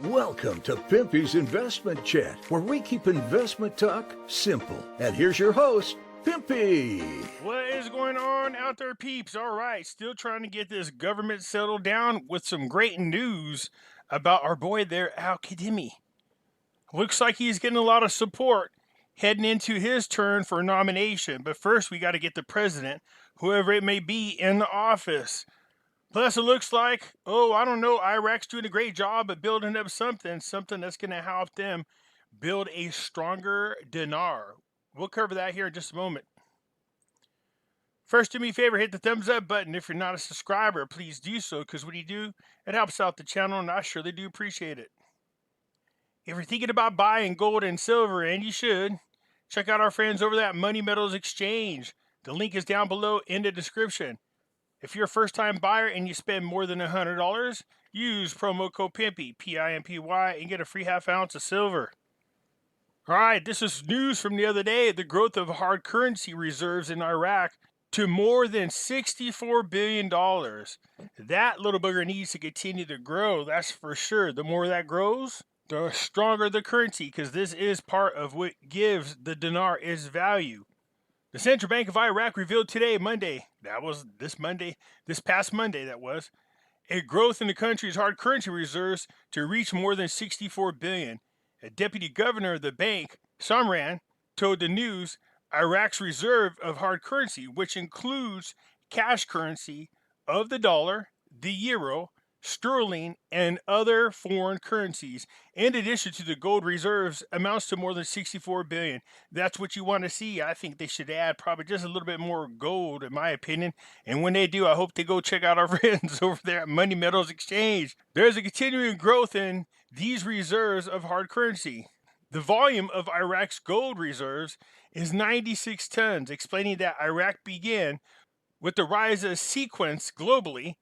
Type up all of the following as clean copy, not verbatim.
Welcome to Pimpy's Investment Chat, where we keep investment talk simple. And here's your host, Pimpy. What is going on out there, peeps? All right, still trying to get this government settled down with some great news about our boy there, Al-Kadhimi. Looks like he's getting a lot of support heading into his turn for nomination. But first, we got to get the president, whoever it may be, in the office. Plus, it looks like, Iraq's doing a great job at building up something that's going to help them build a stronger dinar. We'll cover that here in just a moment. First, do me a favor, hit the thumbs up button. If you're not a subscriber, please do so, because when you do, it helps out the channel, and I surely do appreciate it. If you're thinking about buying gold and silver, and you should, check out our friends over at Money Metals Exchange. The link is down below in the description. If you're a first-time buyer and you spend more than $100, use promo code Pimpy, P-I-M-P-Y, and get a free half ounce of silver. All right, this is news from the other day. The growth of hard currency reserves in Iraq to more than $64 billion. That little booger needs to continue to grow, that's for sure. The more that grows, the stronger the currency, because this is part of what gives the dinar its value. The Central Bank of Iraq revealed today, this past Monday, a growth in the country's hard currency reserves to reach more than $64 billion. A deputy governor of the bank, Samran, told the news Iraq's reserve of hard currency, which includes cash currency of the dollar, the euro, sterling, and other foreign currencies, in addition to the gold reserves, amounts to more than $64 billion. That's what you want to see. I think they should add probably just a little bit more gold, in my opinion. And when they do, I hope they go check out our friends over there at Money Metals Exchange. There's a continuing growth in these reserves of hard currency. The volume of Iraq's gold reserves is 96 tons, explaining that Iraq began with the rise of sequence globally,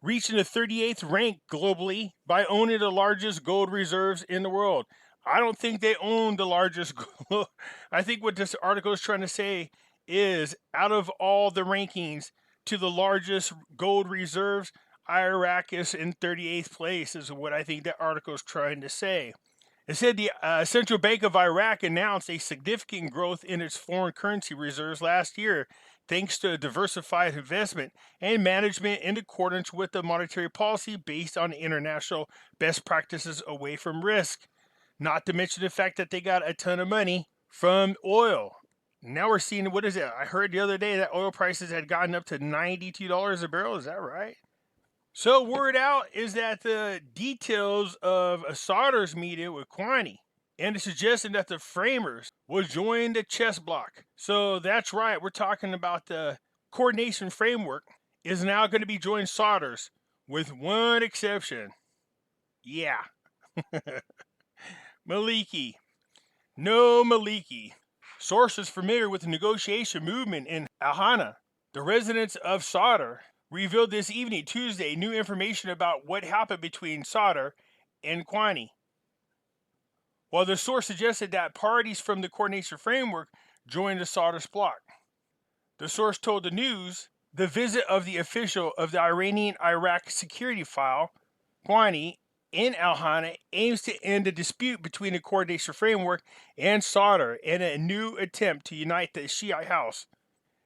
reaching the 38th rank globally by owning the largest gold reserves in the world. I don't think they own the largest gold. I think what this article is trying to say is, out of all the rankings to the largest gold reserves, Iraq is in 38th place, is what I think that article is trying to say. It said the Central Bank of Iraq announced a significant growth in its foreign currency reserves last year, thanks to a diversified investment and management in accordance with the monetary policy based on international best practices away from risk. Not to mention the fact that they got a ton of money from oil. Now we're seeing, what is it? I heard the other day that oil prices had gotten up to $92 a barrel. Is that right? So word out is that the details of Assader's meeting with Kucoin, and it's suggesting that the framers will join the chess block. So that's right, we're talking about the coordination framework is now going to be joined Assader's, with one exception. Yeah. Maliki. No Maliki. Sources familiar with the negotiation movement in Al-Hana, the residents of Sadr, revealed this evening, Tuesday, new information about what happened between Sadr and Kucoin. While the source suggested that parties from the coordination framework joined the Sadr's bloc. The source told the news the visit of the official of the Iranian-Iraq security file, Kucoin, in Al-Hana aims to end the dispute between the coordination framework and Sadr in a new attempt to unite the Shiite house.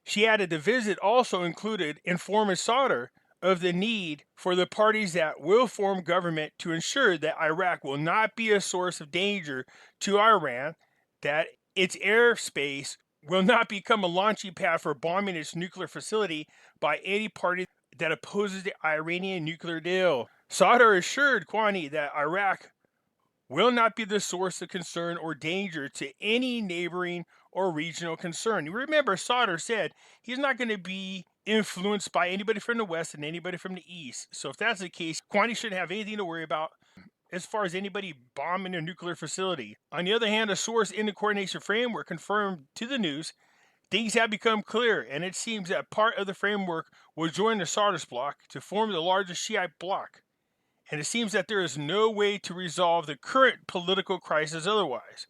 She added the visit also included informing Sadr of the need for the parties that will form government to ensure that Iraq will not be a source of danger to Iran, that its airspace will not become a launching pad for bombing its nuclear facility by any party that opposes the Iranian nuclear deal. Sadr assured Kucoin that Iraq will not be the source of concern or danger to any neighboring or regional concern. You remember, Sadr said he's not going to be influenced by anybody from the West and anybody from the East. So if that's the case, Kucoin shouldn't have anything to worry about as far as anybody bombing a nuclear facility. On the other hand, a source in the coordination framework confirmed to the news things have become clear, and it seems that part of the framework will join the Sadr's bloc to form the largest Shiite bloc. And it seems that there is no way to resolve the current political crisis otherwise.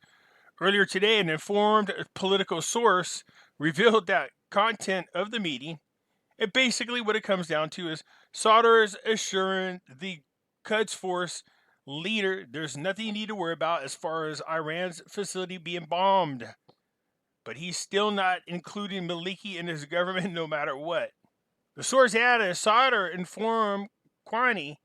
Earlier today, an informed political source revealed that content of the meeting, and basically what it comes down to is Sadr is assuring the Quds Force leader, there's nothing you need to worry about as far as Iran's facility being bombed. But he's still not including Maliki in his government no matter what. The source added Sadr informed Kwani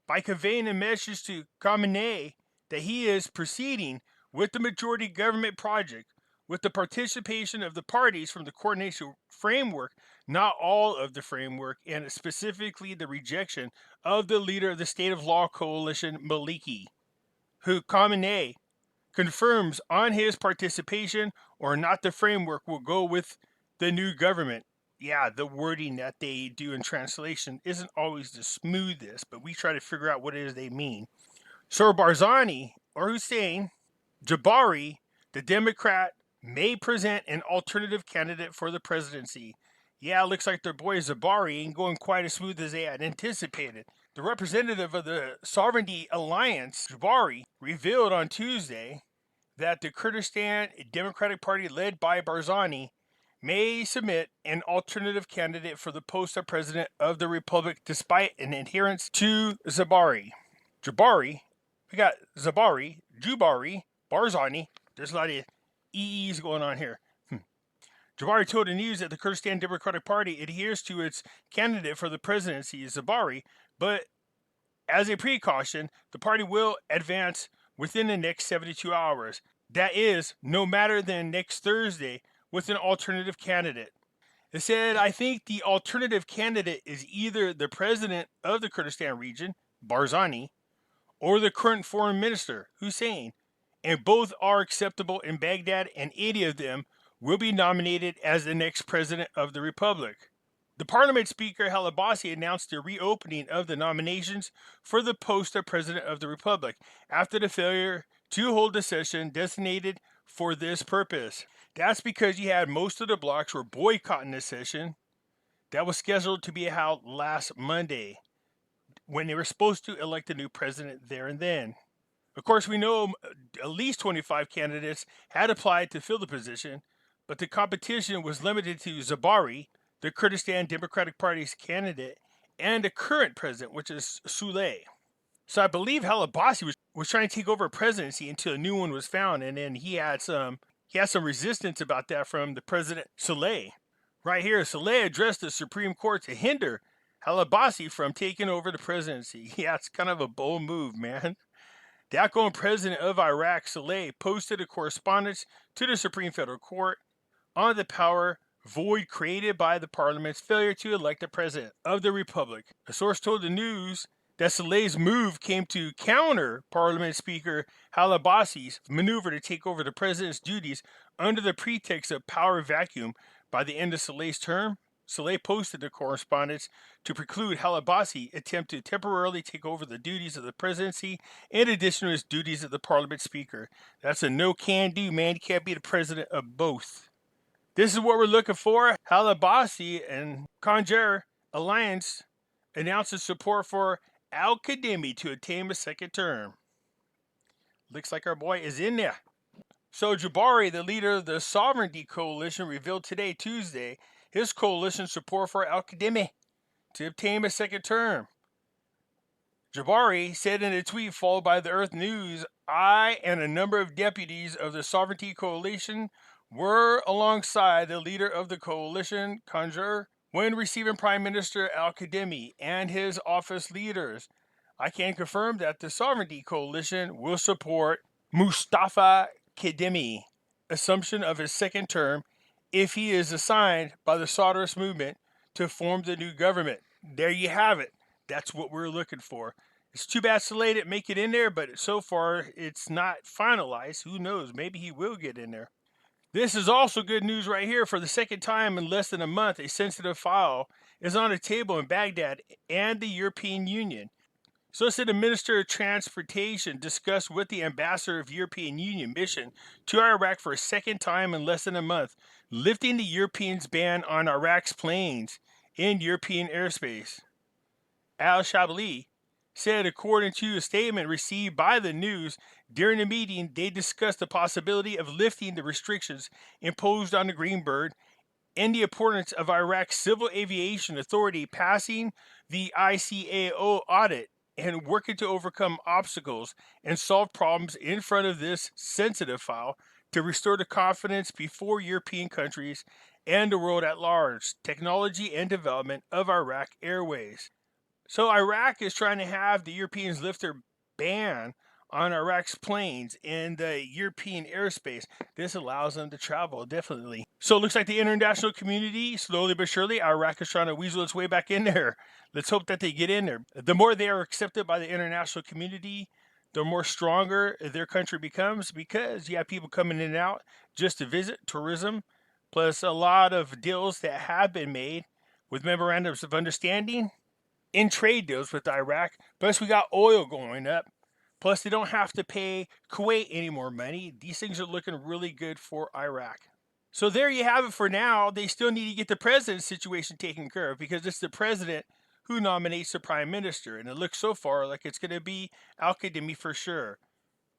by conveying a message to Khamenei that he is proceeding with the majority government project with the participation of the parties from the coordination framework, not all of the framework, and specifically the rejection of the leader of the State of Law Coalition, Maliki, who Khamenei confirms on his participation or not the framework will go with the new government. Yeah, the wording that they do in translation isn't always the smoothest, but we try to figure out what it is they mean. So Barzani or Hussein Jabari, the Democrat, may present an alternative candidate for the presidency. Yeah, it looks like their boy Zabari ain't going quite as smooth as they had anticipated. The representative of the Sovereignty Alliance, Jabari, revealed on Tuesday that the Kurdistan Democratic Party led by Barzani may submit an alternative candidate for the post of president of the republic despite an adherence to Zabari. Jabari, we got Zabari, Jubari, Barzani. There's a lot of EEs going on here. Jabari told the news that the Kurdistan Democratic Party adheres to its candidate for the presidency, Zabari, but as a precaution, the party will advance within the next 72 hours. That is, no matter than next Thursday, with an alternative candidate. It said, I think the alternative candidate is either the president of the Kurdistan region, Barzani, or the current foreign minister, Hussein, and both are acceptable in Baghdad, and any of them will be nominated as the next president of the republic. The parliament speaker Halabasi announced the reopening of the nominations for the post of president of the republic after the failure to hold a session designated for this purpose. That's because you had most of the blocs were boycotting the session that was scheduled to be held last Monday when they were supposed to elect a new president there and then. Of course, we know at least 25 candidates had applied to fill the position, but the competition was limited to Zabari, the Kurdistan Democratic Party's candidate, and the current president, which is Souleh. So I believe Halabasi was trying to take over a presidency until a new one was found, and then he had some resistance about that from the president Souleh. Right here, Souleh addressed the Supreme Court to hinder Halabasi from taking over the presidency. Yeah, it's kind of a bold move, man. The outgoing president of Iraq, Souleh, posted a correspondence to the Supreme Federal Court on the power void created by the parliament's failure to elect the president of the republic. A source told the news that Souleh's move came to counter Parliament Speaker Halabasi's maneuver to take over the president's duties under the pretext of power vacuum by the end of Souleh's term. Souleh posted the correspondence to preclude Halabasi attempt to temporarily take over the duties of the presidency in addition to his duties as the parliament speaker. That's a no-can-do, man. You can't be the president of both. This is what we're looking for. Halabasi and Conjer Alliance announces support for Al-Kadhimi to attain a second term. Looks like our boy is in there. So Jabari, the leader of the Sovereignty Coalition, revealed today, Tuesday, his coalition support for Al-Kadhimi to obtain a second term. Jabari said in a tweet followed by the Earth News, I and a number of deputies of the Sovereignty Coalition were alongside the leader of the coalition, Conjer, when receiving Prime Minister Al-Kadhimi and his office leaders. I can confirm that the Sovereignty Coalition will support Mustafa Kadhimi assumption of his second term if he is assigned by the Sodarist movement to form the new government. There you have it. That's what we're looking for. It's too bad Souleh didn't make it in there, but so far it's not finalized. Who knows? Maybe he will get in there. This is also good news right here. For the second time in less than a month, a sensitive file is on a table in Baghdad and the European Union. So said the Minister of Transportation discussed with the Ambassador of European Union mission to Iraq for a second time in less than a month, lifting the Europeans' ban on Iraq's planes in European airspace. Al-Shabli said, according to a statement received by the news, during the meeting, they discussed the possibility of lifting the restrictions imposed on the Greenbird and the importance of Iraq's Civil Aviation Authority passing the ICAO audit and working to overcome obstacles and solve problems in front of this sensitive file to restore the confidence before European countries and the world at large, technology and development of Iraq Airways. So Iraq is trying to have the Europeans lift their ban on Iraq's planes in the European airspace. This allows them to travel, definitely. So it looks like the international community, slowly but surely, Iraq is trying to weasel its way back in there. Let's hope that they get in there. The more they are accepted by the international community, the more stronger their country becomes, because you have people coming in and out just to visit, tourism, plus a lot of deals that have been made with memorandums of understanding in trade deals with Iraq. Plus, we got oil going up. Plus, they don't have to pay Kuwait any more money. These things are looking really good for Iraq. So there you have it for now. They still need to get the president's situation taken care of, because it's the president who nominates the prime minister. And it looks so far like it's going to be Al-Qadimi for sure.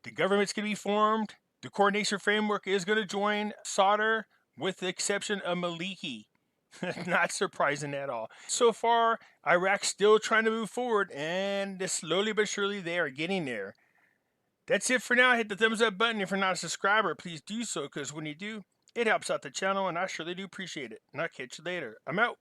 The government's going to be formed. The coordination framework is going to join Sadr, with the exception of Maliki. Not surprising at all. So far, Iraq's still trying to move forward, and slowly but surely they are getting there. That's it for now. Hit the thumbs up button. If you're not a subscriber, please do so, because when you do, it helps out the channel, and I surely do appreciate it. And I'll catch you later. I'm out.